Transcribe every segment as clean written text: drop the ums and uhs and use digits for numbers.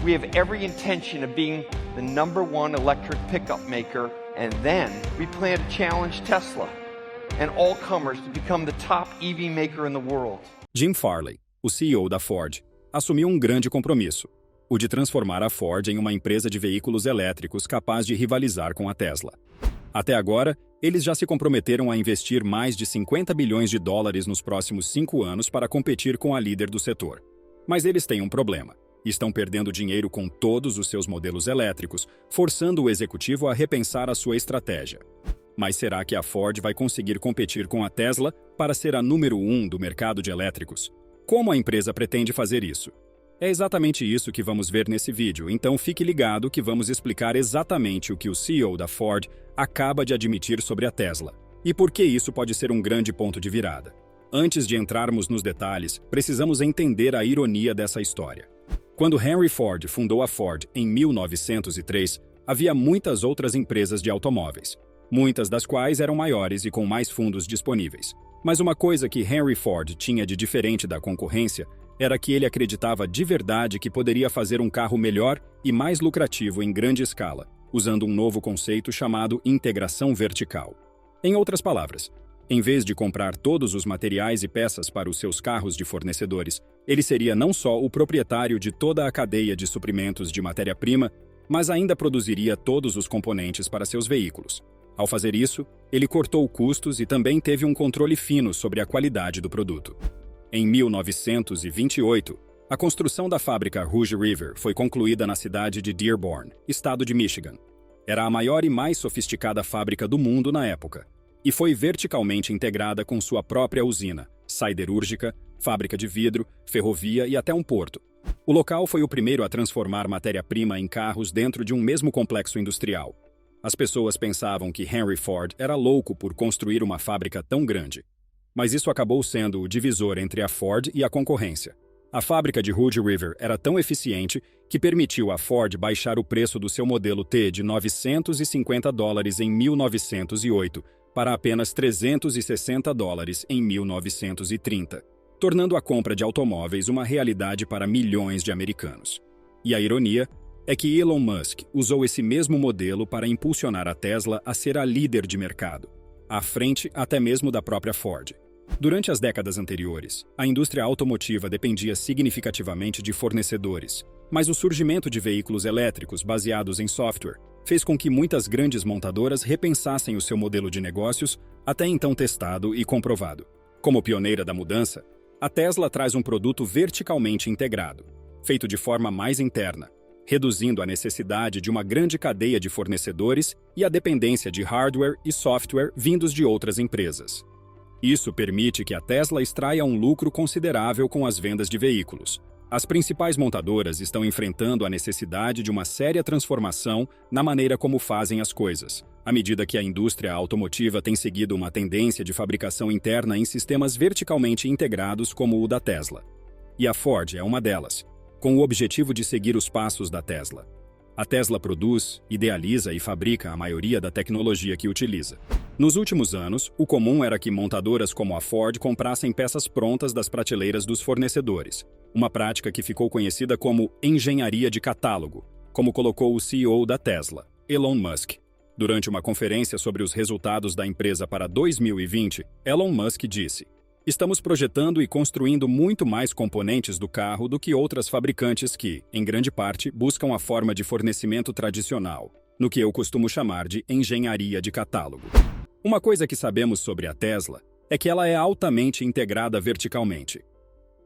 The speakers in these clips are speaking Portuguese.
We have every intention of being the #1 electric pickup maker, and then we plan to challenge Tesla and all comers to become the top EV maker in the world. Jim Farley, o CEO da Ford, assumiu um grande compromisso, o de transformar a Ford em uma empresa de veículos elétricos capaz de rivalizar com a Tesla. Até agora, eles já se comprometeram a investir mais de 50 bilhões de dólares nos próximos 5 anos para competir com a líder do setor. Mas eles têm um problema. Estão perdendo dinheiro com todos os seus modelos elétricos, forçando o executivo a repensar a sua estratégia. Mas será que a Ford vai conseguir competir com a Tesla para ser a número 1 do mercado de elétricos? Como a empresa pretende fazer isso? É exatamente isso que vamos ver nesse vídeo, então fique ligado que vamos explicar exatamente o que o CEO da Ford acaba de admitir sobre a Tesla e por que isso pode ser um grande ponto de virada. Antes de entrarmos nos detalhes, precisamos entender a ironia dessa história. Quando Henry Ford fundou a Ford em 1903, havia muitas outras empresas de automóveis, muitas das quais eram maiores e com mais fundos disponíveis. Mas uma coisa que Henry Ford tinha de diferente da concorrência era que ele acreditava de verdade que poderia fazer um carro melhor e mais lucrativo em grande escala, usando um novo conceito chamado integração vertical. Em outras palavras, em vez de comprar todos os materiais e peças para os seus carros de fornecedores, ele seria não só o proprietário de toda a cadeia de suprimentos de matéria-prima, mas ainda produziria todos os componentes para seus veículos. Ao fazer isso, ele cortou custos e também teve um controle fino sobre a qualidade do produto. Em 1928, a construção da fábrica Rouge River foi concluída na cidade de Dearborn, estado de Michigan. Era a maior e mais sofisticada fábrica do mundo na época, e foi verticalmente integrada com sua própria usina, siderúrgica, fábrica de vidro, ferrovia e até um porto. O local foi o primeiro a transformar matéria-prima em carros dentro de um mesmo complexo industrial. As pessoas pensavam que Henry Ford era louco por construir uma fábrica tão grande. Mas isso acabou sendo o divisor entre a Ford e a concorrência. A fábrica de Rouge River era tão eficiente que permitiu à Ford baixar o preço do seu modelo T de $950 em 1908 para apenas $360 em 1930, tornando a compra de automóveis uma realidade para milhões de americanos. E a ironia é que Elon Musk usou esse mesmo modelo para impulsionar a Tesla a ser a líder de mercado, à frente até mesmo da própria Ford. Durante as décadas anteriores, a indústria automotiva dependia significativamente de fornecedores, mas o surgimento de veículos elétricos baseados em software fez com que muitas grandes montadoras repensassem o seu modelo de negócios, até então testado e comprovado. Como pioneira da mudança, a Tesla traz um produto verticalmente integrado, feito de forma mais interna, reduzindo a necessidade de uma grande cadeia de fornecedores e a dependência de hardware e software vindos de outras empresas. Isso permite que a Tesla extraia um lucro considerável com as vendas de veículos. As principais montadoras estão enfrentando a necessidade de uma séria transformação na maneira como fazem as coisas, à medida que a indústria automotiva tem seguido uma tendência de fabricação interna em sistemas verticalmente integrados como o da Tesla. E a Ford é uma delas, com o objetivo de seguir os passos da Tesla. A Tesla produz, idealiza e fabrica a maioria da tecnologia que utiliza. Nos últimos anos, o comum era que montadoras como a Ford comprassem peças prontas das prateleiras dos fornecedores, uma prática que ficou conhecida como engenharia de catálogo, como colocou o CEO da Tesla, Elon Musk. Durante uma conferência sobre os resultados da empresa para 2020, Elon Musk disse: "Estamos projetando e construindo muito mais componentes do carro do que outras fabricantes que, em grande parte, buscam a forma de fornecimento tradicional, no que eu costumo chamar de engenharia de catálogo." Uma coisa que sabemos sobre a Tesla é que ela é altamente integrada verticalmente.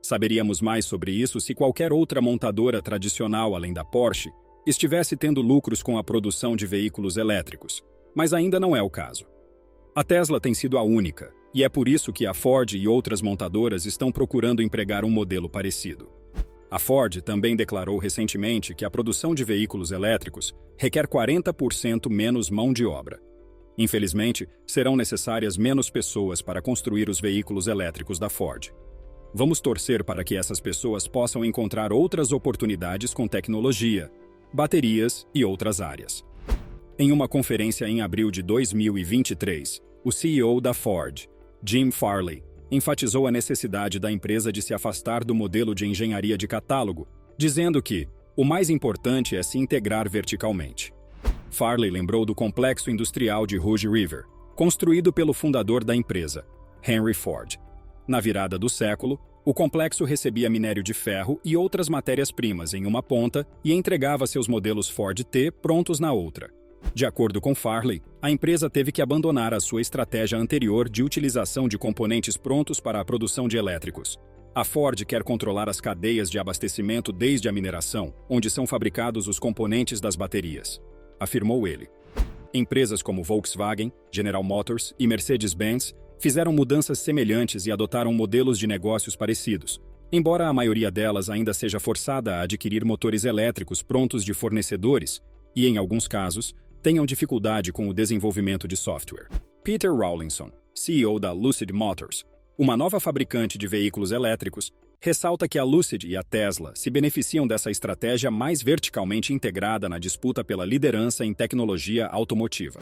Saberíamos mais sobre isso se qualquer outra montadora tradicional além da Porsche estivesse tendo lucros com a produção de veículos elétricos, mas ainda não é o caso. A Tesla tem sido a única, e é por isso que a Ford e outras montadoras estão procurando empregar um modelo parecido. A Ford também declarou recentemente que a produção de veículos elétricos requer 40% menos mão de obra. Infelizmente, serão necessárias menos pessoas para construir os veículos elétricos da Ford. Vamos torcer para que essas pessoas possam encontrar outras oportunidades com tecnologia, baterias e outras áreas. Em uma conferência em abril de 2023, o CEO da Ford, Jim Farley, enfatizou a necessidade da empresa de se afastar do modelo de engenharia de catálogo, dizendo que O mais importante é se integrar verticalmente. Farley lembrou do complexo industrial de Rouge River, construído pelo fundador da empresa, Henry Ford. Na virada do século, o complexo recebia minério de ferro e outras matérias-primas em uma ponta e entregava seus modelos Ford T prontos na outra. De acordo com Farley, a empresa teve que abandonar a sua estratégia anterior de utilização de componentes prontos para a produção de elétricos. A Ford quer controlar as cadeias de abastecimento desde a mineração, onde são fabricados os componentes das baterias, afirmou ele. Empresas como Volkswagen, General Motors e Mercedes-Benz fizeram mudanças semelhantes e adotaram modelos de negócios parecidos, embora a maioria delas ainda seja forçada a adquirir motores elétricos prontos de fornecedores e, em alguns casos, tenham dificuldade com o desenvolvimento de software. Peter Rawlinson, CEO da Lucid Motors, uma nova fabricante de veículos elétricos, ressalta que a Lucid e a Tesla se beneficiam dessa estratégia mais verticalmente integrada na disputa pela liderança em tecnologia automotiva.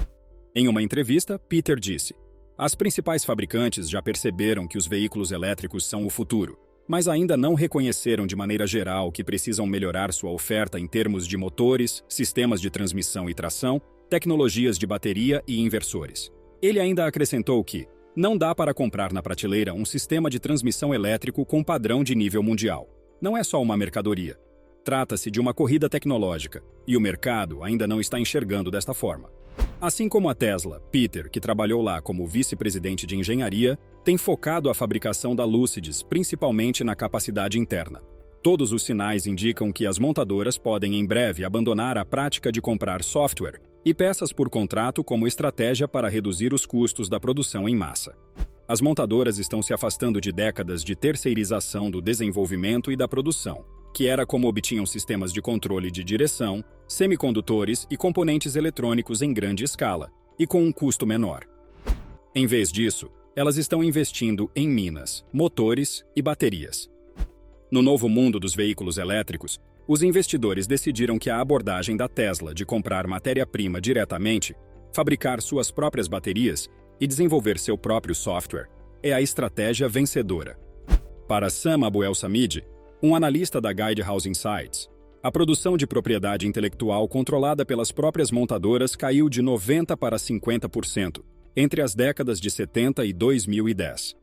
Em uma entrevista, Peter disse: "As principais fabricantes já perceberam que os veículos elétricos são o futuro, mas ainda não reconheceram de maneira geral que precisam melhorar sua oferta em termos de motores, sistemas de transmissão e tração, tecnologias de bateria e inversores." Ele ainda acrescentou que não dá para comprar na prateleira um sistema de transmissão elétrico com padrão de nível mundial. Não é só uma mercadoria. Trata-se de uma corrida tecnológica, e o mercado ainda não está enxergando desta forma. Assim como a Tesla, Peter, que trabalhou lá como vice-presidente de engenharia, tem focado a fabricação da Lucids principalmente na capacidade interna. Todos os sinais indicam que as montadoras podem em breve abandonar a prática de comprar software e peças por contrato como estratégia para reduzir os custos da produção em massa. As montadoras estão se afastando de décadas de terceirização do desenvolvimento e da produção, que era como obtinham sistemas de controle de direção, semicondutores e componentes eletrônicos em grande escala, e com um custo menor. Em vez disso, elas estão investindo em minas, motores e baterias. No novo mundo dos veículos elétricos, os investidores decidiram que a abordagem da Tesla de comprar matéria-prima diretamente, fabricar suas próprias baterias e desenvolver seu próprio software é a estratégia vencedora. Para Sam Abuelsamid, um analista da Guidehouse Insights, a produção de propriedade intelectual controlada pelas próprias montadoras caiu de 90% para 50% entre as décadas de 70 e 2010.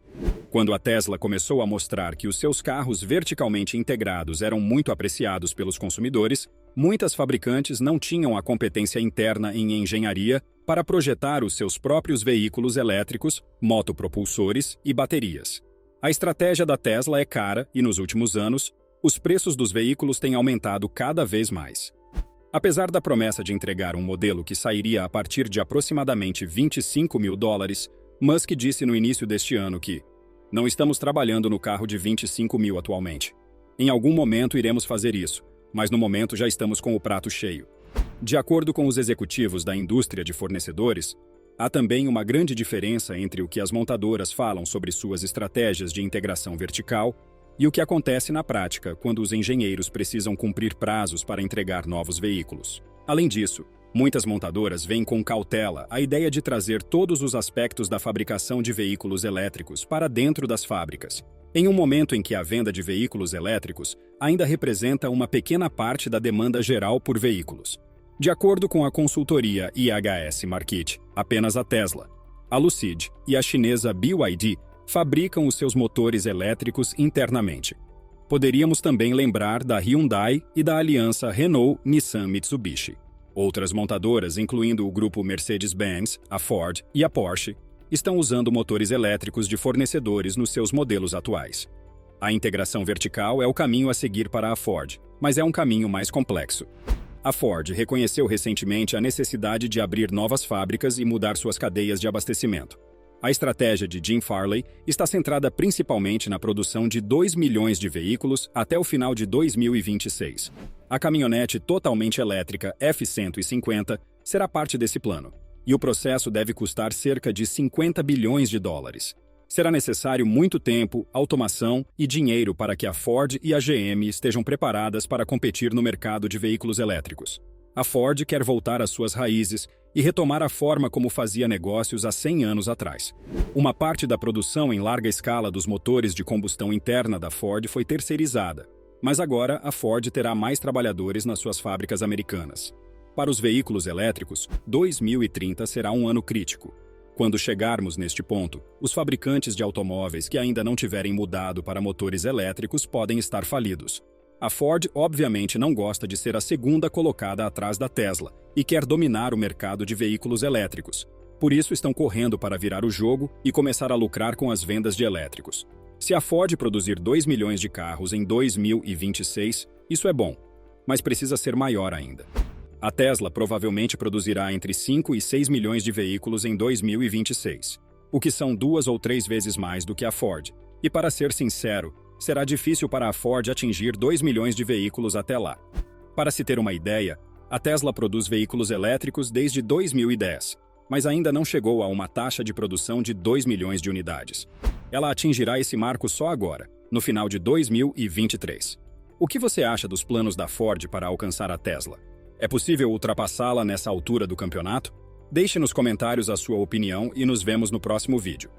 Quando a Tesla começou a mostrar que os seus carros verticalmente integrados eram muito apreciados pelos consumidores, muitas fabricantes não tinham a competência interna em engenharia para projetar os seus próprios veículos elétricos, motopropulsores e baterias. A estratégia da Tesla é cara e, nos últimos anos, os preços dos veículos têm aumentado cada vez mais. Apesar da promessa de entregar um modelo que sairia a partir de aproximadamente $25 mil, Musk disse no início deste ano que "Não estamos trabalhando no carro de 25 mil atualmente. Em algum momento iremos fazer isso, mas no momento já estamos com o prato cheio." De acordo com os executivos da indústria de fornecedores, há também uma grande diferença entre o que as montadoras falam sobre suas estratégias de integração vertical e o que acontece na prática quando os engenheiros precisam cumprir prazos para entregar novos veículos. Além disso, muitas montadoras veem com cautela a ideia de trazer todos os aspectos da fabricação de veículos elétricos para dentro das fábricas, em um momento em que a venda de veículos elétricos ainda representa uma pequena parte da demanda geral por veículos. De acordo com a consultoria IHS Markit, apenas a Tesla, a Lucid e a chinesa BYD fabricam os seus motores elétricos internamente. Poderíamos também lembrar da Hyundai e da aliança Renault-Nissan-Mitsubishi. Outras montadoras, incluindo o grupo Mercedes-Benz, a Ford e a Porsche, estão usando motores elétricos de fornecedores nos seus modelos atuais. A integração vertical é o caminho a seguir para a Ford, mas é um caminho mais complexo. A Ford reconheceu recentemente a necessidade de abrir novas fábricas e mudar suas cadeias de abastecimento. A estratégia de Jim Farley está centrada principalmente na produção de 2 milhões de veículos até o final de 2026. A caminhonete totalmente elétrica F-150 será parte desse plano, e o processo deve custar cerca de $50 bilhões. Será necessário muito tempo, automação e dinheiro para que a Ford e a GM estejam preparadas para competir no mercado de veículos elétricos. A Ford quer voltar às suas raízes e retomar a forma como fazia negócios há 100 anos atrás. Uma parte da produção em larga escala dos motores de combustão interna da Ford foi terceirizada, Mas agora a Ford terá mais trabalhadores nas suas fábricas americanas. Para os veículos elétricos, 2030 será um ano crítico. Quando chegarmos neste ponto, os fabricantes de automóveis que ainda não tiverem mudado para motores elétricos podem estar falidos. A Ford, obviamente, não gosta de ser a segunda colocada atrás da Tesla e quer dominar o mercado de veículos elétricos. Por isso, estão correndo para virar o jogo e começar a lucrar com as vendas de elétricos. Se a Ford produzir 2 milhões de carros em 2026, isso é bom, mas precisa ser maior ainda. A Tesla provavelmente produzirá entre 5 e 6 milhões de veículos em 2026, o que são 2 ou 3 vezes mais do que a Ford. E para ser sincero, será difícil para a Ford atingir 2 milhões de veículos até lá. Para se ter uma ideia, a Tesla produz veículos elétricos desde 2010, mas ainda não chegou a uma taxa de produção de 2 milhões de unidades. Ela atingirá esse marco só agora, no final de 2023. O que você acha dos planos da Ford para alcançar a Tesla? É possível ultrapassá-la nessa altura do campeonato? Deixe nos comentários a sua opinião e nos vemos no próximo vídeo.